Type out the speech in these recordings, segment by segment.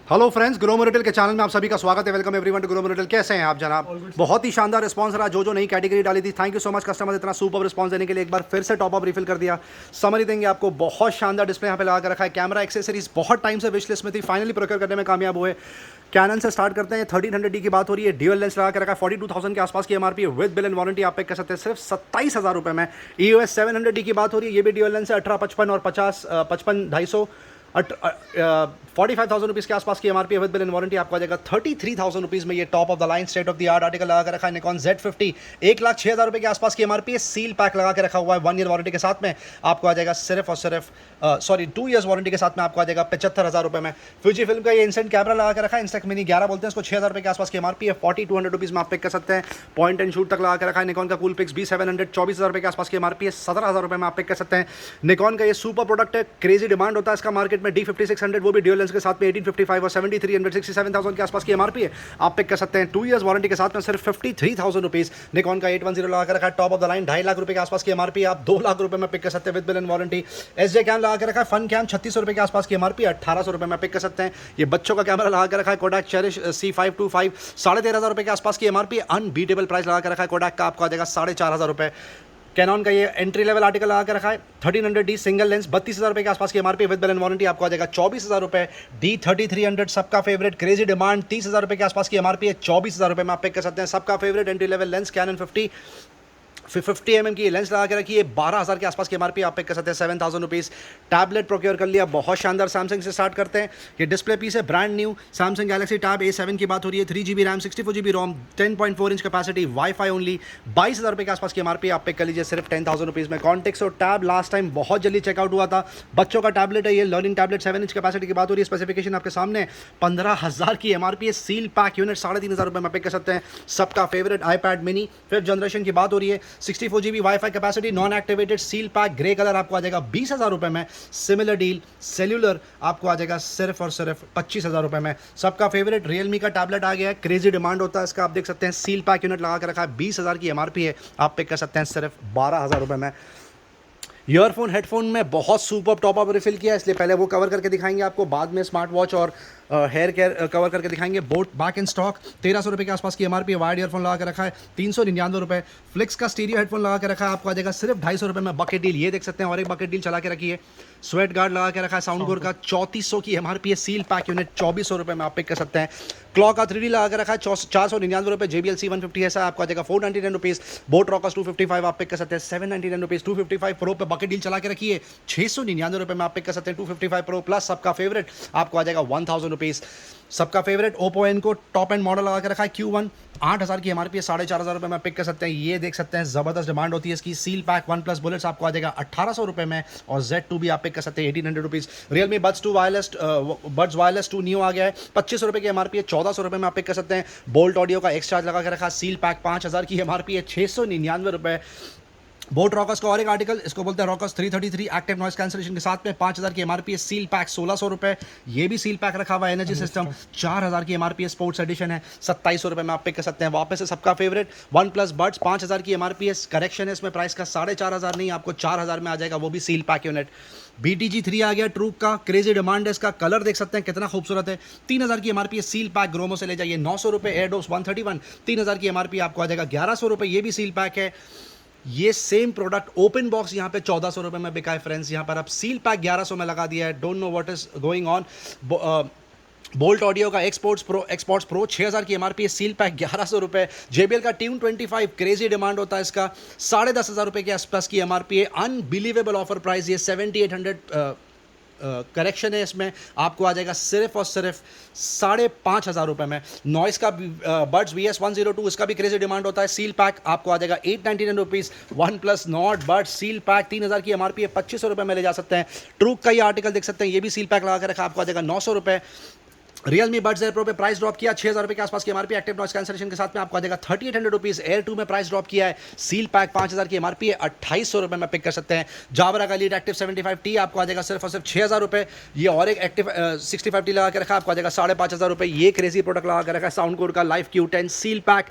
Hello friends, grow मोरिटल के channel में आप सभी का स्वागत है। Welcome everyone to grow mortal. कैसे हैं आप जनाब? बहुत ही शानदार रिस्पांस रहा। जो नई कैटेगरी डाली थी, thank you so much customer, इतना सुपर रिस्पांस देने के लिए। एक बार फिर से टॉप अप रिफिल कर दिया। समरी देंगे आपको। बहुत शानदार डिस्प्ले यहाँ पे लगा कर रखा है। कैमरा एक्सेसरीज बहुत टाइम से विश लिस्ट में थी, फाइनली प्रोक्योर करने में कामयाब हुए। कैनन से स्टार्ट करते हैं। 1300D की बात हो रही है। ड्यूअल लेंस लगा कर रखा है। 42,000 के आसपास की MRP with bill and warranty आप पे कर सकते हैं सिर्फ 27,000 रुपये में। EOS 700D की बात हो रही है। ये भी ड्यूअल लेंस है। 1855 और 50 55 250 45,000 रुपीज़ के आसपास की MRP with bill and warranty आपको आ जाएगा 33,000 रुपीज़ में। ये top of the line state of the art article लगा कर रखा है। निकॉन Z50 1,06,000 रुपये के आसपास की एमआरपी है। सील पैक लगा के रखा हुआ है। 1 ईयर वारंटी के साथ में आपको आ जाएगा सिर्फ और सिर्फ 2 ईयर्स वारंटी के साथ में आपको आ जाएगा 75,000 रुपये में। फ्यूजी फिल्म का ये इंस्टेंट कैमरा लगा के रखा है। इंस्टेक्ट मिनी 11 बोलते हैं इसको। 6,000 रुपये के आसपास की एमआरपी है। 4200 रुपीज़ में आप पिक कर सकते हैं। पॉइंट एंड शूट तक लगा के रखा है। निकॉन का कूल पिक्स B700 24,000 रुपये के आसपास की एमआरपी है। 17,000 रुपये में आप पिक कर सकते हैं। निकॉन का ये सुपर प्रोडक्ट है। क्रेजी डिमांड होता है इसका मार्केट में। D5600 वो भी ड्यूअल लेंस के साथ में 1855 और 73,67000 के आसपास की एमआरपी है। आप पिक कर सकते हैं 2 ईयर्स वारंटी के साथ में सिर्फ 53,000 रुपीज़। निकॉन का 810 लगा कर रखा है। Top of the line 2.5 lakh रुपये के आसपास की एमआरपी आप 2 लाख रुपये में पिक कर सकते हैं with bill and warranty. SJ cam लगा के रखा है। फन कैम 3600 रुपये के आसपास की एमआरपी 1800 रुपये में पिक कर सकते हैं। ये बच्चों का कैमरा लगा के रखा है। कोडाक चेरिश C525 13,500 रुपये के आसपास की एमआरपी। अनबीटेबल प्राइस लगा के रखा है। कोडाक का आपको आ जाएगा 4,500 रुपये। कैनॉन का ये एंट्री लेवल आर्टिकल लगा के रखा है। 1300D सिंगल लेंस 32,000 रुपये के आसपास की MRP with bill and warranty आपको आ जाएगा 24,000 रुपये। D3300 सबका फेवरेट क्रेजी डिमांड 30,000 रुपये के आसपास की एमआरपी है। 24,000 रुपये में आप पिक कर सकते हैं। सबका favourite entry level lens Canon 50 mm की लेंस लगा के रखी है। 12,000 के आसपास की एमआरपी आप पिक कर सकते हैं 7,000 रुपीज़। टैबलेट प्रोक्योर कर लिया। बहुत शानदार। सैमसंग से स्टार्ट करते हैं। ये डिस्प्ले पीस है brand new. Samsung Galaxy tab A7 की बात हो रही है। 3GB रैम 64GB रोम 10.4 इंच कैपेसिटी वाईफाई ओनली। 22,000 रुपये के आसपास की एमआरपी आप पिक कर लीजिए सिर्फ 10,000 रुपीज़ में। कॉन्टेक्स और टैब लास्ट टाइम बहुत जल्दी चेकआउट हुआ था। बच्चों का टैबलेट है ये। लर्निंग टैबलेट 7 इंच कैपेसिटी की बात हो रही है। स्पेसिफिकेशन आपके सामने 15,000 की एमआरपी है। सील पैक यूनिट 3,500 रुपये में पिक कर सकते हैं। सबका favourite iPad mini 5th generation की बात हो रही है। 64GB wifi capacity non activated seal pack grey colour आपको आ जाएगा 20,000 रुपये में। सिमिलर डील सेल्यूलर आपको आ जाएगा सिर्फ और सिर्फ 25,000 रुपये में। सबका फेवरेट रियलमी का टैबलेट आ गया है। क्रेजी डिमांड होता है इसका। आप देख सकते हैं सील पैक यूनिट लगा के रखा है। 20,000 की एमआरपी है। आप पिक कर सकते हैं सिर्फ 12,000 रुपये में। ईयरफोन हेडफोन में बहुत सुपर टॉप अप रिफिल किया, इसलिए पहले वो कवर करके दिखाएंगे आपको। बाद में स्मार्ट वॉच और हेयर केयर कवर करके दिखाएंगे। बोट बैक इन स्टॉक 1,300 रुपये के आसपास की एमआरपी। वाइड ईयरफोन लगा के रखा है 399 रुपये। फ्लिक्स का स्टीरियो हेडफोन लगा के रखा है। आपको आ जाएगा सिर्फ 250 रुपये में। बकेट डील ये देख सकते हैं। और एक बकेट डील चला के रखी है। स्वेट गार्ड लगा के रखा है साउंड कोर का 3400 की एमआरपी है। सील पैक यूनिट 2400 रुपये में आप पिक कर सकते हैं। क्लॉ का 3D लगा के रखा है 499 रुपये। JBL C150 ऐसा आपको आ जाएगा 499 रुपीज़। बोट रॉकस 255 आप पिक कर सकते हैं 799 रुपीज़। 255 प्रो पे बकेट डील चला के रखी है 699 रुपये में आप पिक कर सकते हैं 255 प्रो प्लस। सबका फेवरेट आपको आ जाएगा 1,000 रुपीज़। सबका फेवरेट ओप्पो एन को टॉप एंड मॉडल लगा के रखा है Q1 8,000 की एमआरपी है। 4,500 रुपये में पिक कर सकते हैं। ये देख सकते हैं ज़बरदस्त डिमांड होती है इसकी। सील पैक OnePlus बुलेट्स आपको आ जाएगा 1,800 रुपये में। और Z2 भी आप पिक कर सकते हैं 1,800 rupees. Realme Buds Wireless 2 new आ गया है। 2500 रुपये की एमआरपी है। 1,400 रुपये में आप पिक कर सकते हैं। बोल्ट ऑडियो का एक्स चार्ज लगा के रखा है। सील पैक 5,000 की एमआरपी है। 699 रुपये। बोट रॉकस का और एक आर्टिकल, इसको बोलते हैं रॉकस 333 एक्टिव नॉइस कैंसलेशन के साथ में 5,000 की एमआरपी है। सील पैक 1,600 रुपये। ये भी सील पैक रखा हुआ है। एनर्जी सिस्टम 4,000 की एमआरपी है। स्पोर्ट्स एडिशन है 2,700 रुपये में आप पिक कर सकते हैं। वापस से सबका फेवरेट OnePlus बड्स 5,000 की एमआरपी है। करेक्शन है इसमें प्राइस का 4,500 नहीं, आपको 4,000 में आ जाएगा, वो भी सील पैक यूनिट। BTG3 आ गया ट्रूप का। क्रेजी डिमांड है इसका। कलर देख सकते हैं कितना खूबसूरत है। 3,000 की एमआरपी है। सील पैक ग्रोमो से ले जाइए 900 रुपये। एयरडोस 131 3,000 की एमआरपी आपको आ जाएगा 1,100 रुपये। ये भी सील पैक है। ये सेम प्रोडक्ट ओपन बॉक्स यहाँ पे 1,400 रुपये में बिका है फ्रेंड्स। यहाँ पर अब सील पैक 1,100 में लगा दिया है। Don't know what is going on. Bolt audio का एक्सपोर्ट्स प्रो 6,000 की एमआरपी है। सील पैक 1,100 रुपये। JBL का ट्यून 25 क्रेजी डिमांड होता है इसका। 10,500 रुपये के आसपास की एमआरपी है। अनबिलीवेबल ऑफर प्राइस ये 7,800 करेक्शन है इसमें आपको आ जाएगा सिर्फ और सिर्फ 5,500 रुपये में। नॉइस का बड्स VS102 इसका भी क्रेजी डिमांड होता है। सील पैक आपको आ जाएगा 899 rupees. OnePlus not buds seal pack 3,000 की एमआरपी है। 2,500 रुपये में ले जा सकते हैं। ट्रूक का ये आर्टिकल देख सकते हैं। ये भी सील पैक लगा कर रखा आपको आ जाएगा 900 रुपये। रियलमी बड्स एयर प्रो पे प्राइस ड्रॉप किया 6,000 रुपये के आसपास की एमआरपी। एक्टिव नॉइस कैंसलेशन के साथ में आपको आ जाएगा 3,800 रुपीज़। एयर 2 में प्राइस ड्रॉप किया है। सील पैक 5,000 की एमआरपी है। 2,800 रुपये में पिक कर सकते हैं। जावरा का लीड एक्टिव 75T आपको आ जाएगा सिर्फ और सिर्फ 6,000 रुपये। ये और एक एक्टिव 65T लगा के रखा आपको आ जाएगा 5,500 रुपये। ये क्रेजी प्रोडक्ट लगा के रखा है साउंड कोर का लाइफ Q10 सील पैक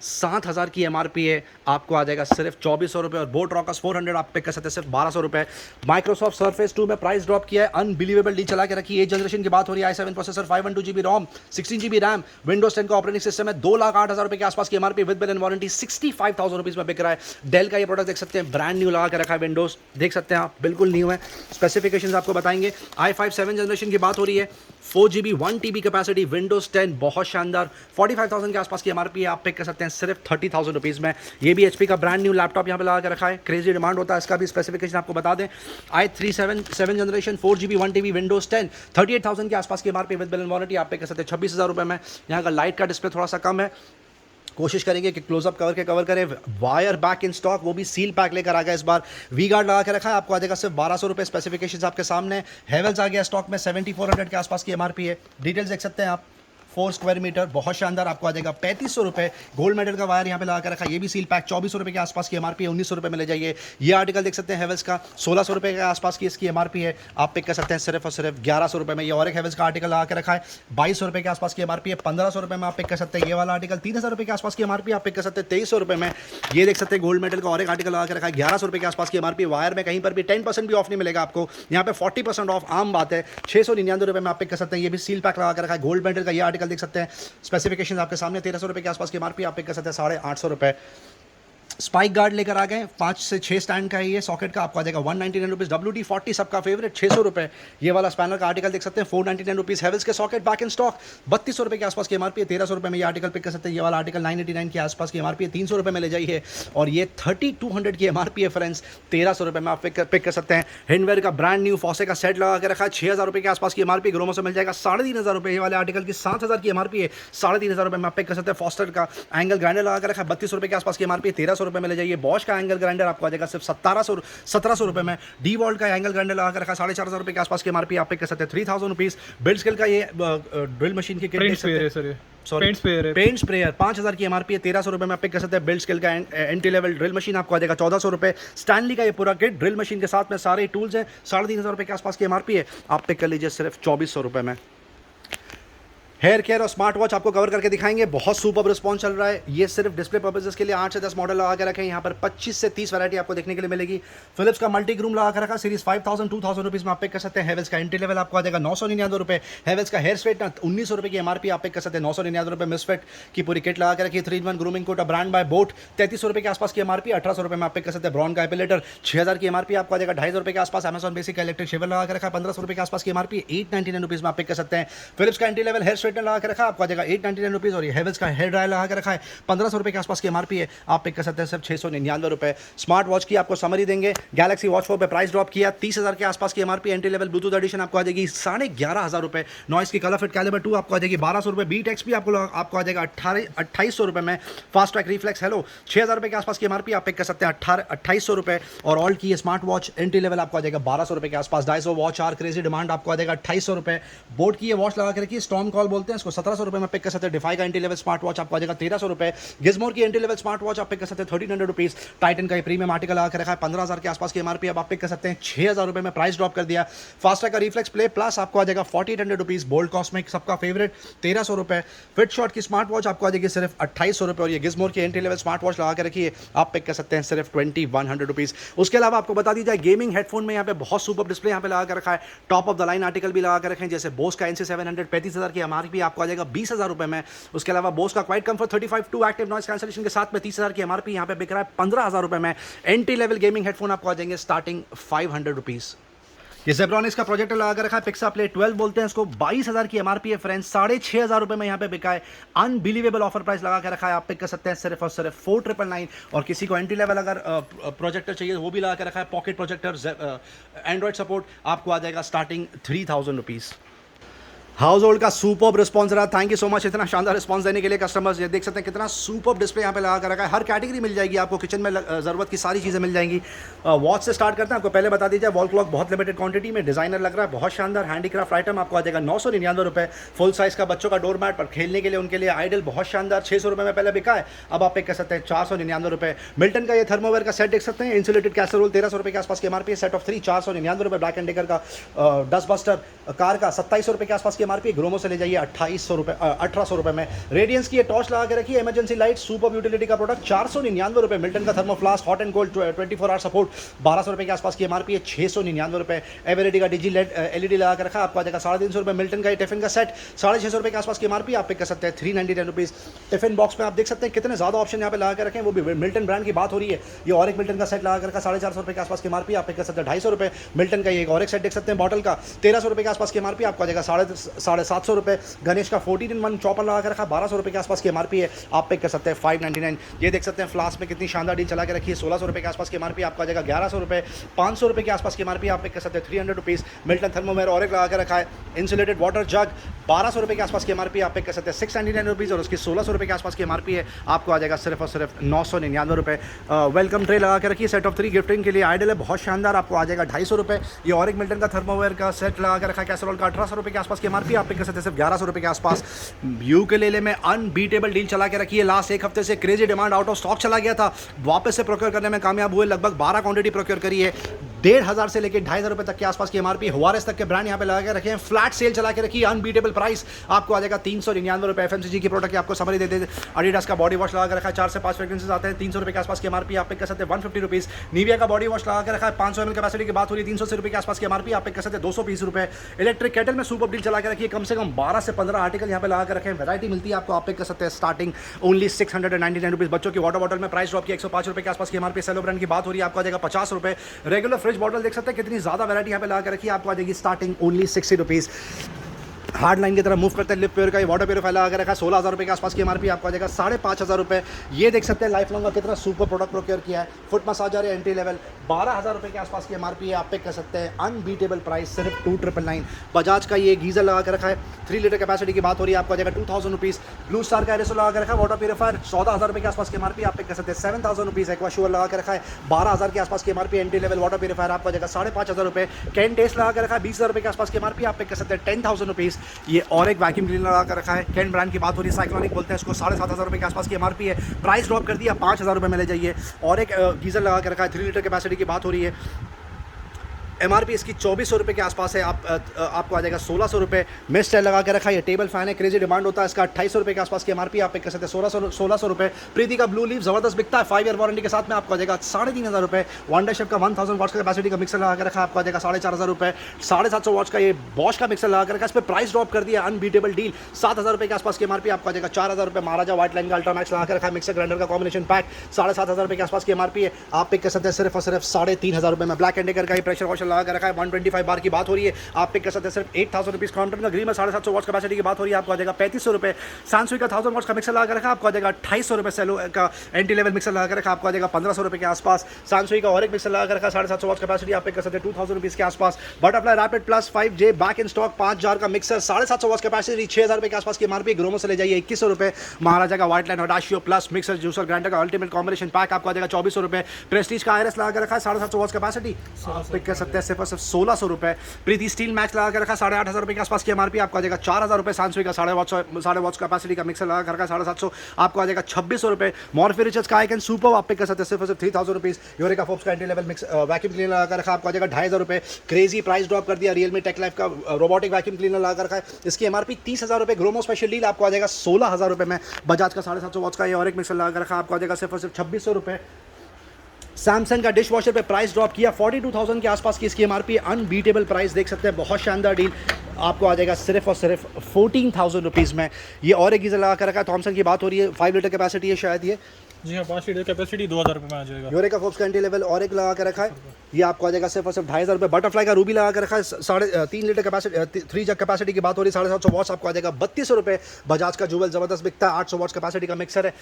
7,000 की एमआरपी है। आपको आ जाएगा सिर्फ 2,400 रुपये। और बोट रॉकस 400 आप पिक कर सकते हैं सिर्फ 1,200 रुपये। माइक्रोसॉफ्ट सर्फेस 2 में प्राइस ड्रॉप किया है। अनबिलीवेबल डील चला के रखी है। 8th जनरेशन की बात हो रही है। i7 प्रोसेसर 128GB रोम, 16GB रैम, विंडोज 10 का ऑपरेटिंग सिस्टम है, 2,08,000 रुपए के आसपास की MRP with bill and warranty 65,000 rupees में बिक रहा है। डेल का ये प्रोडक्ट देख सकते हैं, ब्रांड न्यू लगा के रखा है, विंडोज देख सकते हैं आप, बिल्कुल न्यू है। स्पेसिफिकेशंस आपको बताएंगे। i5 7 जनरेशन की बात हो रही है, 4GB 1TB कैपेसिटी, विंडोज 10 बहुत शानदार, 45,000 के आसपास की एमआरपी आप पिक कर सकते हैं सिर्फ 30,000 रुपीज़ में। ये भी HP का ब्रांड न्यू लैपटॉप यहाँ पे लगा के रखा है, क्रेजी डिमांड होता है इसका भी। स्पेसिफिकेशन आपको बता दें, i3 7 generation, 4GB 1TB, Windows 10, 38,000 के आसपास की MRP with bill and warranty आप पिक कर सकते हैं 26,000 रुपये में। यहाँ का लाइट का डिस्प्ले थोड़ा सा कम है, कोशिश करेंगे कि क्लोजअप कवर करें। वायर बैक इन स्टॉक, वो भी सील पैक लेकर आ गया इस बार, वी गार्ड लगा के रखा है, आपको आ जाएगा सिर्फ 1200 रुपये। स्पेसिफिकेशंस आपके सामने। हेवल्स आ गया स्टॉक में, 7400 के आसपास की एमआरपी है। डिटेल्स देख सकते हैं आप, 4 स्क्वायर मीटर, बहुत शानदार, आपको आ जाएगा 3500 रुपये। गोल्ड मेडल का वायर यहाँ पे लगा कर रखा है, ये भी सील पैक, 2400 रुपये के आसपास की एमआरपी है, 1900 रुपये में ले जाइए। ये आर्टिकल देख सकते हैं हेवल्स का, 1600 रुपये के आसपास की इसकी एमआरपी है, आप पिक कर सकते हैं सिर्फ और सिर्फ 1100 रुपये में। ये और एक हेवल्स का आर्टिकल लगा कर रखा है, 2200 रुपये के आसपास की एमआरपी है, 1500 रुपये में आप पिक कर सकते हैं। ये वाला आर्टिकल 3000 रुपये के आसपास की एमआरपी आप पिक कर सकते हैं 2300 रुपये में। ये देख सकते हैं गोल्ड मेडल का और एक आर्टिकल लगा कर रखा है, 1100 रुपये के आसपास की एमआरपी। वायर में कहीं पर भी 10% भी ऑफ नहीं मिलेगा आपको, यहाँ पे 40% ऑफ आम बात है, 699 रुपये में आप पिक कर सकते हैं। ये भी सील पैक लगा कर रखा है, गोल्ड मेडल का ये आर्टिकल देख सकते हैं। स्पेसिफिकेशन आपके सामने, 1300 रुपये के आसपास की एमआरपी आप पिक कर सकते हैं 850 रुपये। स्पाइक गार्ड लेकर आ गए, 5 से 6 स्टैंड का है ये, सॉकेट का, आपको आ जाएगा 199 रुपीज़। WD-40 सबका फेवरेट, 600 रुपये। ये वाला स्पैनर का आर्टिकल देख सकते हैं, 499 रुपीज़। हेवल्स के सॉकेट बैक इन स्टॉक, 3200 रुपये के आसपास की एमआरपी है, 1300 रुपये में ये आर्टिकल पिक कर सकते हैं। ये वाला आर्टिकल 989 के आसपास की एमआरपी है, 300 रुपये में ले जाइए। और ये 3200 की एमआरपी है फ्रेंड्स, 1300 रुपये में आप पिक कर सकते हैं। हिंडवेयर का ब्रांड न्यू फॉसे का सेट लगा के रखा है, 6000 रुपये के आसपास की एमआरपी, ग्रोमो से मिल जाएगा 3500 रुपये। ये वाले आर्टिकल की 7000 की एमआरपी है, 3500 रुपये में आप पिक कर सकते हैं। फॉस्टर का एंगल ग्राइंडर लगा कर रखा है, 3200 रुपये के आसपास की एमआरपी, 1300 रुपये में ले जाइए। बॉश का एंगल ग्राइंडर आपको आ जाएगा सिर्फ 1700 रुपये में। डी वॉल्ट का एंगल ग्राइंडर लगा कर रखा, 4500 रुपये के आसपास की एमआरपी आप पिक कर सकते हैं 3000 रुपीज़। बिल्ड स्किल का ये ड्रिल मशीन की पेंट स्प्रेयर 5000 की एमआरपी है, 1300 रुपये में आप पिक कर सकते हैं। बिल्ड स्किल का एंटी लेवल ड्रिल मशीन आपको आ जाएगा 1400 रुपये। स्टैनली का ये पूरा किट ड्रिल मशीन के साथ में सारे टूल्स हैं, 3500 रुपये के आसपास की एमआरपी है, आप पिक कर लीजिए सिर्फ 2400 रुपये में। हेयर केयर और स्मार्ट वॉच आपको कवर करके दिखाएंगे, बहुत सुपर रिस्पॉन्स चल रहा है। ये सिर्फ डिस्प्ले पर्पसेस के लिए 8 से 10 मॉडल लगा के रखे हैं, यहाँ पर 25 से 30 वैरायटी आपको देखने के लिए मिलेगी। फिलिप्स का मल्टी ग्रूम लगा कर रखा, सीरीज 5000 2000 रुपीज़ में आप पिक कर सकते हैं। हेवल्स का एंट्री लेवल आपको आ जाएगा 999 रुपये। हेवल्स का हेयर स्ट्रेटनर 1900 रुपये की एमआरपी आप पिक कर सकते हैं 999 रुपये। मिसफिट की पूरी किट लगा के रखी, 3-in-1 grooming coat brand by boAt, 3300 रुपये के आसपास की एमआरपी, 1800 रुपये में आप पिक कर सकते हैं। ब्रॉन का एपिलेटर 6000 की एमआरपी आपको आ जाएगा 250 रुपये के आसपास। अमेजॉन बेसिक का इलेक्ट्रिक शेवर लगा के रखा, 1500 रुपये के आसपास की एमआरपी, 899 रुपीज़ में आप पिक कर सकते हैं। फिलिप्स का एंट्री लेवल हेयर स्ट्रेटनर लगा के रखा, आपको 899 रुपीज़। और ये हेवल्स का हेयर ड्रायर लगा के रखा है, 1500 रुपये के आसपास की एमआरपी है, आप पिक कर सकते हैं सिर्फ 699 रुपये। स्मार्ट वॉच की आपको समरी देंगे, गैलेक्सी वॉच 4 पे प्राइस ड्रॉप किया, 30,000 के आसपास की MRP. Entry level Bluetooth edition आपको आ जाएगी 11,500 रुपये। नॉइस की कलर फिट कैलिबर 2 आपको आ जाएगी 1200 रुपये। बीट एक्स भी आपको आ जाएगा 2800 रुपये में। फास्ट ट्रैक रिफ्लेक्स हेलो 6000 रुपये के आसपास की एमआरपी, आप पिक कर सकते हैं 2800 रुपये। और ऑल की स्मार्ट वॉच एंट्री लेवल आपको आ जाएगा 1200 रुपये के आसपास। डाइसो वॉच आर क्रेजी डिमांड आपको आ जाएगा 2800 रुपये। बोट की ये वॉच लगा के रखिए, स्टॉर्म कॉल बोलते हैं इसको, 1700 रुपये में पिक कर सकते हैं। डिफाई का एंट्री लेवल स्मार्ट वॉच आपको आ जाएगा 1300 रुपये। गिज़मोर की एंट्री लेवल स्मार्ट वॉच आप पिक कर सकते हैं 1300 रुपीज़। टाइटन का प्रीमियम आर्टिकल लगा के रखा है, 15,000 के आसपास की एमआरपी, अब आप पिक कर सकते हैं 6000 रुपये में, प्राइस ड्रॉप कर दिया। फास्ट्रैक का रिफ्लेक्स प्ले प्लस आपको आ जाएगा 4800 रुपीज़। बोल्ट कॉस्मिक सबका फेवरेट 1300 रुपये। फिट शॉट की स्मार्ट वॉच आपको आ जाएगी सिर्फ 2800 रुपये। और ये गिज़मोर की एंट्री लेवल स्मार्ट वॉच लगा के रखिए, आप पिक कर सकते हैं सिर्फ 2100 रुपीज़। उसके अलावा आपको बता दी जाए, गेमिंग हेडफोन में यहाँ पे बहुत सुपर डिस्प्ले यहाँ पे लगा कर रखा है, top of the line article भी लगा कर रखे हैं, जैसे बोस का NC700 35,000 की एमआरपी आपको आ जाएगा 20,000 रुपये में। उसके अलावा बोस का quite comfort 35 active noise cancellation के साथ में 30,000 की एमआरपी यहाँ पे बिक रहा है 15,000 रुपये में। एंट्री लेवल गेमिंग हेडफोन आपको आ जाएंगे स्टार्टिंग 500 रुपीज़। ये ज़ेब्रॉनिक्स का प्रोजेक्टर लगा कर रखा है, पिक्सा प्ले 12 बोलते हैं इसको, 22,000 की एमआरपी है फ्रेंड्स, 6,500 रुपये में यहाँ पे बिका है। अनबिलीवेबल ऑफर प्राइस लगा के रखा है, आप पिक कर सकते हैं सिर्फ और सिर्फ 4,999। और किसी को एंट्री लेवल अगर प्रोजेक्टर चाहिए वो भी लगा के रखा है, पॉकेट प्रोजेक्टर एंड्रॉइड सपोर्ट आपको आ जाएगा स्टार्टिंग 3,000 रुपीज़। हाउस होल्ड का सुपर्ब रिस्पॉन्स रहा, थैंक यू सो मच इतना शानदार रिस्पॉन्स देने के लिए कस्टमर्स। ये देख सकते हैं कितना सुपर्ब डिस्प्ले यहाँ पे लगा कर रखा है, हर कैटेगरी मिल जाएगी आपको, किचन में ज़रूरत की सारी चीज़ें मिल जाएंगी। वॉच से स्टार्ट करते हैं, आपको पहले बता दीजिए वॉल क्लॉक बहुत लिमिटेड क्वांटिटी में, डिज़ाइनर लग रहा है, बहुत शानदार हैंडीक्राफ्ट आइटम आपको आ जाएगा 999 रुपये। फुल साइज़ का बच्चों का डोर मैट पर खेलने के लिए उनके लिए आइडल बहुत शानदार 600 रुपये में पहले बिका है, अब आप पिक कर सकते हैं 499 रुपये। मिल्टन का ये थर्मोवेयर का सेट देख सकते हैं, इंसुलेटेड कैसरोल 1300 रुपये के आसपास की एमआरपी, सेट ऑफ 3 499 रुपये। ब्लैक एंड डेकर का डस्ट बस्टर कार का 2700 रुपये के आसपास की एमआरपी, ग्रोमो से ले जाइए 1800 रुपये में। रेडियंस की ये टॉर्च लगा के रखी है, इमरजेंसी लाइट, सुपर यूटिलिटी का प्रोडक्ट, 499 रुपये। मिल्टन का thermoflask hot and cold 24 hour support, 1200 रुपये के आसपास की एमआरपी है, 699 रुपये। एवरेडी का डिजी एलईडी लगा के रखा, आपको आ जाएगा 350 रुपये। मिल्टन का टिफिन का सेट 650 रुपये के आसपास की एमआरपी, आप पिक कर सकते हैं 399 रुपीज़। टिफिन बॉक्स में आप देख सकते हैं कितने ज़्यादा ऑप्शन यहाँ पे लगा के रखे हैं, वो भी मिल्टन ब्रांड की बात हो रही है। ये और एक मिल्टन का सेट लगा कर रखा 450 रुपये के आसपास की एमआरपी, आप पिक कर सकते हैं 250 रुपये। मिल्टन का ये एक और एक सेट देख सकते हैं बॉटल का, 1300 रुपये के आसपास की एमआरपी, आपको आ जाएगा 750 रुपये। गणेश का 14-in-1 चॉपर लगा कर रखा 1200 रुपये के आसपास की एमआरपी है, आप पिक कर सकते हैं 599। ये देख सकते हैं फ्लास्क में कितनी शानदार डील चला के रखी है, 1600 रुपये के आसपास की एमआरपी, आपको आ जाएगा 1100 रुपये। 500 रुपये के आसपास की एमआरपी, आप पिक कर सकते हैं 300 रुपीज़। मिल्टन थर्मोवेयर और एक लगा के रखा है, इंसुलेटेड वाटर जग 1200 रुपये के आसपास की एमआरपी, आप पिक कर सकते हैं 699 रुपीज़, और उसकी 1600 रुपये के आसपास की एमआरपी है, आपको आ जाएगा सिर्फ और सिर्फ 999 रुपये। वेलकम ट्रे लगा के रखिए, सेट ऑफ 3 गिफ्टिंग के लिए आइडल है, बहुत शानदार, आपको आ जाएगा 250 रुपये। ये और एक मिल्टन का थर्मोवेयर का सेट लगा के रखा है कैसरोल का, 1800 रुपये के आसपास की एमआरपी, आप पिक कर सकते हैं सिर्फ 1100 रुपये के आसपास। यूकेलेले में अनबीटेबल डील चला के रखी है, लास्ट एक हफ्ते से crazy demand, out of stock चला गया था, वापस से प्रोक्योर करने में कामयाब हुए, लगभग 12 क्वांटिटी प्रोक्योर करी है। 1500 से लेकर 2500 रुपये तक के आसपास की एमआरपी, हुआरेस तक के ब्रांड यहाँ पे लगा के रखे हैं, फ्लैट सेल चला के रखी है, अनबीटेबल प्राइस, आपको आ जाएगा 399 रुपये। एफएमसीजी की प्रोडक्ट आपको समरी देते हैं। एडिडास का बॉडी वॉश लगा के रखा है, 4 से 5 फ्रेग्रेंसेस आते हैं, 300 रुपये के आसपास की एमआरपी, आप पिक कर सकते हैं 150 रुपीज़। निविया का बॉडी वॉश लगा के रखा है, 500 ml कैपेसिटी की बात हो रही है, 300 रुपये के आसपास की एमआरपी, आप पिक कर सकते हैं 220 रुपये। इलेक्ट्रिक केटल में सुपर डील चला के रखी है, कम से कम 12 से 15 आर्टिकल यहाँ पे लगा के रखे हैं, वैरायटी मिलती है आपको, आप पिक कर सकते हैं स्टार्टिंग ओनली 699 रुपीज़। बच्चों की वाटर बॉटल में प्राइस ड्रॉप किया, 105 रुपये के आसपास की एमआरपी, सेलो ब्रांड की बात हो रही है, आपको आ जाएगा 50 रुपये। रेगुलर फ्रिज बॉटल देख सकते हैं कितनी ज़्यादा वैरायटी यहाँ पे लगा के रखी है, आपको आ जाएगी starting only 60 rupees. Hard line की तरह मूव करते हैं लिप प्योर का ये वाटर प्योरीफायर लगा के रखा है, 16,000 रुपये के आसपास की एमआरपी, आपको आ जाएगा 5,500 रुपये। ये देख सकते हैं लाइफ लॉन्ग का कितना सुपर प्रोडक्ट प्रोक्योर किया है, फुट मसाजर है एंट्री लेवल, 12,000 रुपये के आसपास की एमआरपी है, आप पिक कर सकते हैं अनबीटेबल प्राइस सिर्फ 2999। बजाज का ये गीजर लगा के रखा है, 3 लीटर कैपेसिटी की बात हो रही है, आपको आ जाएगा 2000 रुपीज़। ब्लू स्टार का एरेसो लगा के रखा है वाटर प्योरीफायर, 14,000 रुपये के आसपास की एमआरपी, आप पिक कर सकते हैं 7,000 रुपीज़। एक्वाशुअर लगा के रखा है, 12,000 के आसपास की MRP, entry level water purifier, आपको आ जाएगा 5,500 रुपये। कैन टेस्ट लगा के रखा है, 20,000 रुपये के आसपास की एमआरपी, आप पिक कर सकते हैं 10,000 रुपीज़। ये और एक वैक्यूम क्लीनर लगा कर रखा है, कैन ब्रांड की बात हो रही है, साइक्लोनिक बोलते हैं इसको, 7,500 रुपये के आसपास की एमआरपी है, प्राइस ड्रॉप कर दिया, 5,000 रुपये में ले जाइए। और एक गीजर लगा के रखा है, 3 लीटर कैपेसिटी की बात हो रही है, एमआरपी इसकी 2400 रुपये के आसपास है, आपको आ जाएगा 1600 रुपये। मिस्ट लगा के रखा है, ये टेबल फैन है, क्रेजी डिमांड होता है इसका, 2800 रुपये के आसपास की एमआरपी, आप पिक कर सकते हैं 1600 रुपये। प्रीति का ब्लू लीफ ज़बरदस्त बिकता है, 5 ईयर वारंटी के साथ में, आपको आ जाएगा 3,500 रुपये। वंडर शेफ का 1000 वॉट्स का कैपेसिटी का मिक्सर लगा के रखा है, आपको आ जाएगा 4,500 रुपये। 750 वॉट्स का ये बॉश का मिक्सर लगा के रखा है, इस पर प्राइस ड्रॉप कर दिया, अनबीटेबल डील, 7,000 रुपये के आसपास की एमआरपी, आपको आ जाएगा 4,000 रुपये। महाराजा व्हाइट लाइन का अल्ट्रामैक्स लगा के रखा है, मिक्सर ग्राइंडर का कॉम्बिनेशन पैक, 7,500 रुपये के आसपास की एमआरपी है, आप पिक कर सकते हैं सिर्फ और सिर्फ 3,500 रुपये में। ब्लैक एंड डेकर का ही प्रेशर वॉशर लगा के रखा है, 125 बार की बात हो रही है, आप पिक कर सकते हैं सिर्फ 8,000 रुपीज़। क्रॉम्पटन का ग्रीन में 750 वॉट्स कैपेसिटी की बात हो रही है, आपको आ जाएगा 3,500 रुपये। सैमसंग का 1000 वॉट्स का मिक्सर लगा रखा है, आपको आ जाएगा 250 रुपये। सेलो का एंटी लेवल मिक्सर लगा रखा है, आपको आ जाएगा 1,500 रुपये के आसपास। सैमसंग का और एक मिक्सर लगा रखा है, 750 वॉट्स कैपेसिटी, आप पिक कर सकते हैं 2,000 रुपीज़ के आसपास। Butterfly rapid plus 5J back in stock 5 jar का मिक्सर, 750 वॉट्स कैपेसिटी, 6,000 रुपये के आसपास की एमआरपी, ग्रोमो से ले जाइए 2,100 रुपये। महाराजा का white line Audacio plus mixer juicer grinder का अल्टीमेट कॉम्बिनेशन पैक, आपको आ जाएगा 2,400 रुपये। प्रेस्टीज का आयरस लगा रखा है, 750 वॉट्स कैपेसिटी, आप पिक कर सकते हैं सिर्फ 1,600 रुपये। प्रीति स्टील मैच लगा के रखा, 8,500 रुपये के आसपास की एमआरपी, आपको आ जाएगा 4,000 रुपये। सैमसंग का 7.5 वॉट्स कैपेसिटी का मिक्सर लगा रखा है, 750, आपको आ जाएगा 2,600 रुपये। मॉर्फी रिचर्स का आइकन सुपर, आप पिक कर सकते हैं सिर्फ 3,000 रुपीज़। यूरेका फोर्ब्स का anti level mix vacuum cleaner लगा रखा है, आपको आ जाएगा 2,500 रुपये। क्रेजी प्राइस ड्रॉप कर दिया, रियलमी टेक लाइफ का रोबोटिक वैक्यूम क्लीनर लगा रखा है, इसकी एमआरपी 30,000 रुपये। ग्रोमो स्पेशल डील, आपको आ जाएगा 16,000 रुपये में। बजाज का 750 वॉट्स का ये और एक मिक्सर लगा रखा है, आपको आ जाएगा सिर्फ 2,600 रुपये। सैमसंग का डिश वॉशर पे प्राइस ड्रॉप किया, 42,000 के आसपास की इसकी एमआरपी, अनबीटेबल प्राइस देख सकते हैं, बहुत शानदार डील, आपको आ जाएगा सिर्फ और सिर्फ 14,000 रुपीज़ में। ये और एक गीजर लगा कर रखा है, थॉमसन की बात हो रही है, 5 लीटर कैपेसिटी है शायद ये, जी हाँ, 5 लीटर कैपेसिटी, 2,000 रुपये में आ जाएगा। यूरेका फोर्ब्स का एंटी लेवल और एक लगा कर रखा है, ये आपको आ जाएगा सिर्फ और सिर्फ 2,500 रुपये। बटरफ्लाई का रूबी लगा कर रखा है, 3.5 लीटर कैपेसिटी, 3 जग कैपेसिटी की बात हो रही है, 750 वॉट्स, आपको आ जाएगा 3,200 रुपये। बजाज का जुबल ज़बरदस्त बिकता है, 800 वॉट्स कैपेसिटी का मिक्सर है,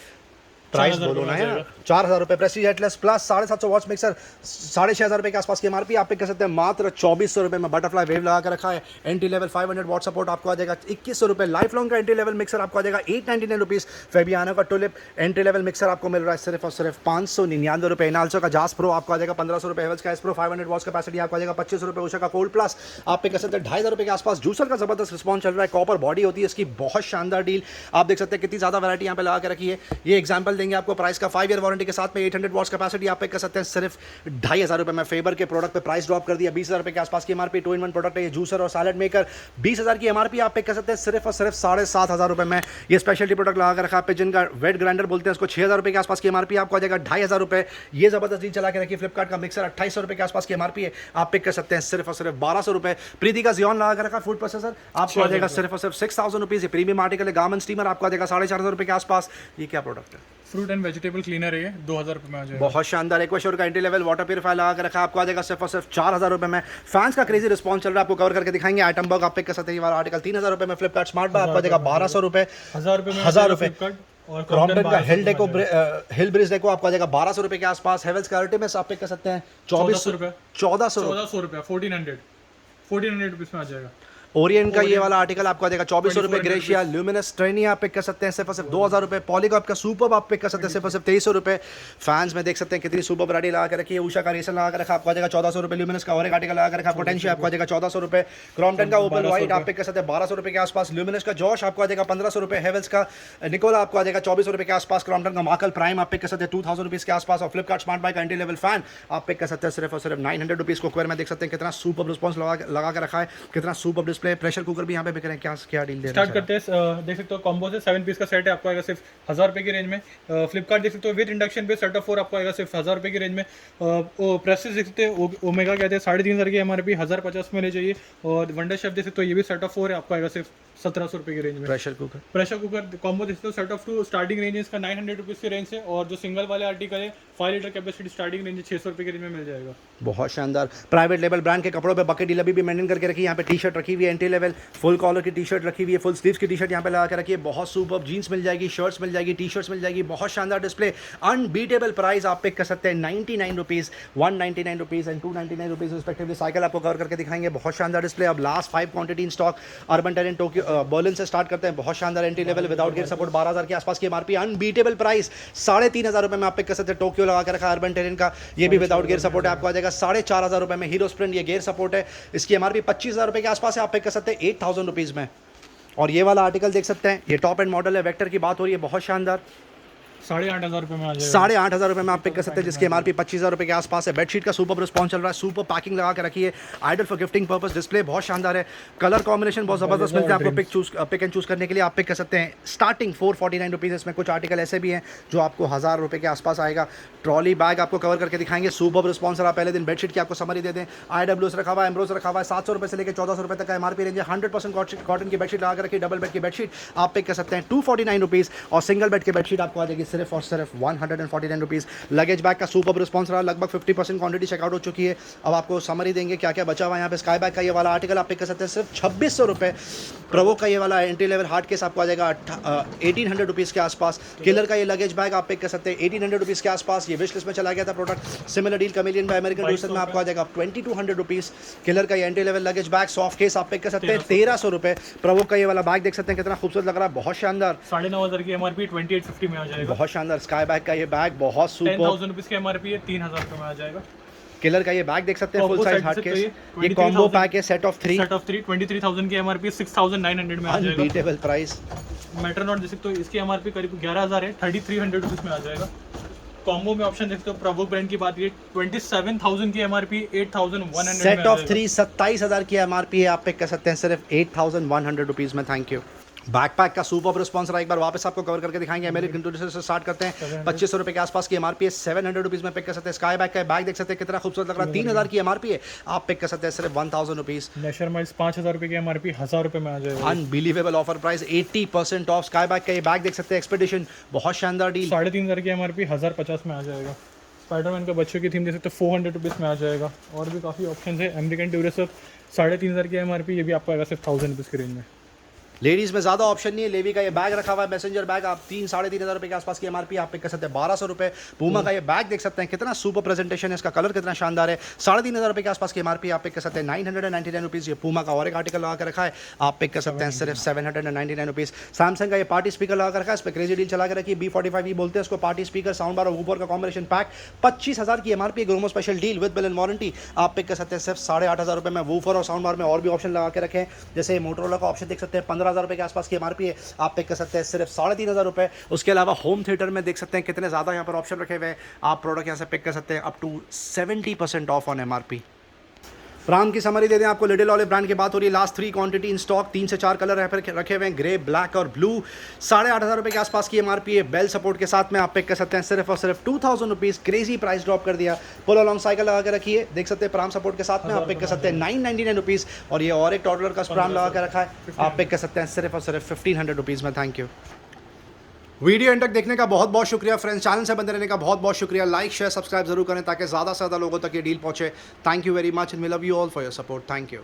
प्राइस बोलो ना यार, 4,000 रुपये। Prestige Atlas plus 750 watts mixer, 6,500 रुपये के आसपास की एमआरपी, आप पिक कर सकते हैं मात्र 2,400 रुपये में। बटरफ्लाई वेव लगा कर रखा है, एंटी लेवल 500 वॉट सपोर्ट, आपको आ जाएगा 2,100 रुपये। लाइफ लॉन्ग का एंटी लेवल मिक्सर आपको आ जाएगा 899 रुपीज़। फेबियानो का टुलिप एंटी लेवल मिक्सर आपको मिल रहा है सिर्फ और सिर्फ 599 रुपये। इनाल्सो का जास प्रो आपको आ जाएगा 1,500 रुपये। हेवल्स का एस प्रो 500 वॉट्स कैपेसिटी, आपको आ जाएगा 2,500 रुपये। उषा का कोल्ड प्लस आप पिक कर सकते हैं 2,500 रुपये के आसपास। जूसर का जबरदस्त रिस्पॉन्स चल रहा है, कॉपर बॉडी होती है इसकी, बहुत शानदार डील, आप देख सकते हैं कितनी ज़्यादा वैरायटी यहाँ पे लगा के रखी है। ये एग्जाम्पल मॉडल देंगे आपको प्राइस का 5 ईयर वारंटी के साथ में 800 वॉट्स कैपेसिटी आप पिक कर सकते हैं सिर्फ 2,500 रुपये में। फेबर के प्रोडक्ट पे प्राइस ड्रॉप कर दिया 20,000 रुपये के आसपास की एमआरपी। 2-in-1 प्रोडक्ट है ये, जूसर और सैलेड मेकर। 20,000 की एमआरपी आप पिक कर सकते हैं सिर्फ और सिर्फ 7,500 रुपये में। ये स्पेशलिटी प्रोडक्ट लगा कर रखा है पिजन का वेट ग्राइंडर बोलते हैं उसको। 6,000 रुपये के आसपास की एमआरपी आपको आ जाएगा 2,500 रुपये। ये जबरदस्त डील चला के रखी फ्लिपकार्ट का मिक्सर 2,800 रुपये के आसपास की एमआरपी है, आप पिक कर सकते हैं सिर्फ और सिर्फ 1,200 रुपये। प्रीति का जियोन लगा कर रखा फूड प्रोसेसर आपको आ जाएगा सिर्फ और सिर्फ 6,000 रुपीज़। ये प्रीमियम आर्टिकल है। गार्मेंट स्टीमर आपको आ जाएगा 450 रुपये के आसपास। ये क्या प्रोडक्ट है? फ्रूट एंड वेजिटेबल क्लीनर है ये, 2,000 रुपये में आ जाएगा। बहुत शानदार। एक्वाश्योर का एंटी लेवल वाटर प्यूरीफायर लगा कर रखा आपको आ जाएगा सिर्फ और सिर्फ 4,000 रुपये में। फैंस का क्रेजी रिस्पॉन्स चल रहा है, आपको कवर करके दिखाएंगे। आइटम बॉक्स आप पिक कर सकते हैं ये वाला आर्टिकल 3,000 रुपये में। फ्लिपकार्ट स्मार्ट बार आपको आ जाएगा 1,200 रुपये। 1,000 रुपये और क्रॉम्पटन का हिल ब्रिज डेको आपको आ जाएगा 1,200 रुपये के आसपास। हेवेल्स का अल्टीमेस आप पिक कर सकते हैं 1,400 रुपये। 1,400 रुपये 1,400 रुपीज़ में आ जाएगा। ओरिएंट का ये वाला आर्टिकल आपको आ जाएगा 2,400 रुपये। ग्रेशिया ल्यूमिनस ट्रेनी आप पिक कर सकते हैं सिर्फ और सिर्फ 2,000 रुपये। पॉलीकॉप का सुपर आप पिक कर सकते हैं सिर्फ और सिर्फ 2,300 रुपये। फैंस में देख सकते हैं कितनी सुपर वैरायटी लगा कर रखी है। उषा का रेसन लगा कर रखा आपको आ जाएगा 1,400 रुपये। ल्यूमिनस का और एक आर्टिकल लगा कर रखा पोटेंशियल आपको आ जाएगा 1,400 रुपये। क्रॉम्पटन का ओपन वाइट आप पिक कर सकते हैं 1,200 रुपये के आसपास। ल्यूमिनस का जॉश आपको आ जाएगा 1,500 रुपये। हेवेल्स का निकोला आपको आ जाएगा 2,400 रुपये के आसपास। क्रॉम्पटन का मार्कल प्राइम आप पिक कर सकते हैं 2,000 रुपीज़ के आसपास। और Flipkart smart bike anti level fan आप पिक कर सकते हैं सिर्फ और सिर्फ 900 रुपीज़। कुकर में देख सकते हैं कितना सुपर रिस्पॉन्स लगा कर रखा है, कितना सुपर डिस्प्ले। प्रेशर कुकर भी यहाँ पे बिक रहे हैं। क्या डील दे रहे हैं? स्टार्ट करते हैं, देख सकते हो कॉम्बो से 7 पीस का सेट है, आपको आएगा सिर्फ 1,000 रुपये की रेंज में। फ्लिपकार्ट देख सकते हो विद इंडक्शन पे सेट ऑफ 4 आपको आएगा सिर्फ 1,000 रुपये की रेंज में। प्रेसेस देख सकते हो ओमेगा कहते हैं 3,500 की एमआरपी 1,050 में ले जाइए। और वंडर शेफ देख सकते हो ये भी सेट ऑफ 4 है, आपको आएगा सिर्फ 1,700 रुपये की रेंज में। प्रेशर कुकर कॉम्बो देख सकते हो सेट ऑफ 2 स्टार्टिंग रेंज है इसका 900 रुपीज़ की रेंज से। और जो सिंगल वाले आर्टिकल है 5 लीटर कैपेसिटी स्टार्टिंग रेंज 600 रुपये की रेंज में मिल जाएगा। बहुत शानदार। प्राइवेट लेवल ब्रांड के कपड़ों पे बकेट डील अभी भी मेंटेन करके रखी है। यहाँ पे टी शर्ट रखी हुई है एंटी लेवल, फुल कॉलर की टी शर्ट रखी हुई है, फुल स्लीव्स की टी शर्ट यहाँ पे लगा के रखी है। बहुत सुपर जीन्स मिल जाएगी, शर्ट्स मिल जाएगी, टी शर्ट्स मिल जाएगी। बहुत शानदार डिस्प्ले, अनबीटेबल प्राइस आप पिक कर सकते हैं 99 rupees, 199 rupees and 299 rupees respectively. Cycle आपको कवर करके दिखाएंगे। बहुत शानदार डिस्प्ले। अब last 5 quantity in stock. Urban terrain Tokyo Berlin से स्टार्ट करते हैं। बहुत शानदार anti level without gear support 12,000 के आसपास की एमआरपी। अनबीटेबल प्राइस 3,500 रुपये में आप पिक कर सकते हैं। टोक्यो लगा के रखा अर्बन टेरेन का, ये भी विदाउट गियर सपोर्ट है, आपको आ जाएगा 4,500 रुपये में। हीरो स्प्रिंट ये गियर सपोर्ट है, इसकी एमआरपी 25,000 रुपये के आसपास है, आप पिक कर सकते हैं 8,000 रुपीज़ में। और ये वाला आर्टिकल देख सकते हैं, ये टॉप एंड मॉडल है, वेक्टर की बात हो रही है, बहुत शानदार। 8,500 रुपये में आ जाएगा। 8,500 रुपये में आप पिक कर सकते हैं, जिसकी एमआरपी 25,000 रुपये के आसपास है। बेडशीट का सुपर रिस्पॉन्स चल रहा है, सुपर पैकिंग लगा के रखी है, ideal for gifting purpose. Display बहुत शानदार है, कलर कॉम्बिनेशन बहुत ज़बरदस्त मिलता है आपको पिक एंड चूज़ करने के लिए। आप पिक कर सकते हैं स्टार्टिंग 449 रुपीज़। इसमें कुछ आर्टिकल ऐसे भी हैं जो आपको 1,000 रुपये के आसपास आएगा। ट्रॉली बैग आपको कवर करके दिखाएंगे, सुपर रिस्पॉन्स रहा। पहले दिन बेडशीट की आपको समरी दे दें। IWS रखा हुआ है, एम्ब्रोस रखा हुआ है, 700 रुपये से लेकर 1,400 रुपये तक का एमआरपी रेंज है। 100% कॉटन की बेडशीट लगा कर रखी है, डबल बेड की बेडशीट आप पिक कर सकते हैं 249 रुपीज़। और सिंगल बेड की बेडशीट आपको आ जाएगी सिर्फ और सिर्फ 149 रुपीज़। लगेज बैग का सुपर रिस्पॉन्स रहा, लगभग 50% क्वांटिटी चेकआउट हो चुकी है। अब आपको समरी देंगे क्या क्या बचा हुआ है यहाँ पे। स्काई बैग का ये वाला आर्टिकल आप पिक कर सकते हैं सिर्फ 2,600 रुपये। प्रोवो का ये वाला एंट्री लेवल हार्ड केस आपको आ जाएगा 1,800 रुपीज़ के आसपास। किलर का ये लगेज बैग आप पिक कर सकते हैं 1,800 रुपीज़ के आसपास। ये विश लिस्ट में चला गया था product. Similar deal chameleon bye American tourist में आपको आ जाएगा 2,200 रुपीज़। किलर का ये entry level luggage bag soft case आप पिक कर सकते हैं 1,300 रुपये। प्रोवो का ये वाला बैग देख सकते हैं कितना खूबसूरत लग रहा है, बहुत शानदार। 9,500 की एमआरपी 2,850 में आ जाएगा। बहुत शानदार। स्काई बैग का ये बैग बहुत सुपर, 10,000 रुपीज़ की एमआरपी है, 3,000 रुपये में आ जाएगा। किलर का ये बैग देख सकते हैं फुल साइज हार्ड केस, ये कॉम्बो पैक है सेट ऑफ 3 23,000 की एमआरपी 6,900 में आ जाएगा। Unbeatable price. मेट्रोनॉट देख सकते हो इसकी एमआरपी करीब 11,000 है, 3,300 रुपीज़ में आ जाएगा। कॉम्बो में ऑप्शन देखते हो प्रोवो ब्रांड की बात की 27,000 की एमआरपी 8,100 सेट ऑफ 3 27,000 की एमआरपी है, आप पिक कर सकते हैं सिर्फ 8,100 रुपीज़ में। Thank you. बैकपैक का सुपर रिस्पॉन्स रहा, एक बार वापस आपको कवर करके दिखाएंगे। अमेरिकन टूरिस्ट से स्टार्ट करते हैं 2,500 रुपये के आसपास की एमआरपी है, 700 रुपीज़ में पिक कर सकते हैं। स्काई बैग का बैग देख सकते हैं कितना खूबसूरत लग रहा है, 3,000 की एमआरपी है, आप पिक कर सकते हैं सिर्फ 1,000 रुपीज़। नेशर माइल्स 5,000 रुपये की एमआरपी 1,000 रुपये में आ जाएगा। Unbelievable offer price, 80% of. Sky bag का ये बैग देख सकते हैं एक्सपेडिशन, बहुत शानदार डील। 3,500 की एमआरपी 1,050 में आ जाएगा। स्पाइडरमैन का बच्चों की थीम देख सकते हो 400 रुपीज़ में आ जाएगा। और भी काफ़ी ऑप्शन है। अमेरिकन टूरिस्ट 3,500 की एमआरपी, ये भी आपको आएगा सिर्फ 1,000 रुपीज़ की रेंज में। लेडीज़ में ज़्यादा ऑप्शन नहीं है। लेवी का ये बैग रखा हुआ है, मैसेंजर बैग, आप 3-3,500 रुपये के आसपास की एमआरपी आप पिक कर सकते हैं 1,200 रुपये। पूमा का ये बैग देख सकते हैं कितना सुपर प्रेजेंटेशन है, इसका कलर कितना शानदार है, 3,500 रुपये के आसपास की एमआरपी आप पिक कर सकते हैं 999 रुपीज़। ये पूमा का और एक आर्टिकल लगा कर रखा है, आप पिक कर सकते हैं सिर्फ 799 रुपीज़। सैमसंग का ये पार्टी स्पीकर लगा कर रखा है, इस पर क्रेजी डील चला कर रखी है। B45 बोलते हैं उसको, पार्टी स्पीकर, साउंड बार और ऊपर का कॉम्बिनेशन पैक 25,000 की MRP. Gromo special deal with bill and warranty आप पिक कर सकते हैं सिर्फ 8,500 रुपये में। वूफर और साउंड बार में और भी ऑप्शन लगा के रखे हैं, जैसे मोटरोला का ऑप्शन देख सकते हैं 15,000 रुपये के आसपास की MRP है, आप पिक कर सकते हैं सिर्फ 3,500 रुपये। उसके अलावा होम थिएटर में देख सकते हैं कितने ज़्यादा यहाँ पर ऑप्शन रखे हुए हैं, आप प्रोडक्ट यहाँ से पिक कर सकते हैं up to 70% off on MRP। प्राम की समरी दे दें आपको, लिटिल ऑलिव ब्रांड की बात हो रही है, लास्ट 3 क्वांटिटी इन स्टॉक, 3 से 4 कलर रखे हुए हैं, ग्रे, ब्लैक और ब्लू। 8,500 रुपये के आसपास की MRP है, बेल सपोर्ट के साथ में आप पिक कर सकते हैं सिर्फ और सिर्फ 2,000 रुपीज़। क्रेजी प्राइस ड्रॉप कर दिया। पुल अलॉन्ग साइकिल लगा के रखी है, देख सकते हैं प्राम सपोर्ट के साथ में आप पिक कर सकते हैं 999 रुपीज़। और ये और एक टॉडलर का प्राम लगा के रखा है, आप पिक कर सकते हैं सिर्फ और सिर्फ 1,500 रुपीज़ में। Thank you. वीडियो एंड तक देखने का बहुत बहुत शुक्रिया फ्रेंड्स, चैनल से बंदे रहने का बहुत बहुत शुक्रिया। लाइक शेयर सब्सक्राइब जरूर करें ताकि ज़्यादा से ज़्यादा लोगों तक ये डील पहुंचे। Thank you very much and we love you all for your support. Thank you.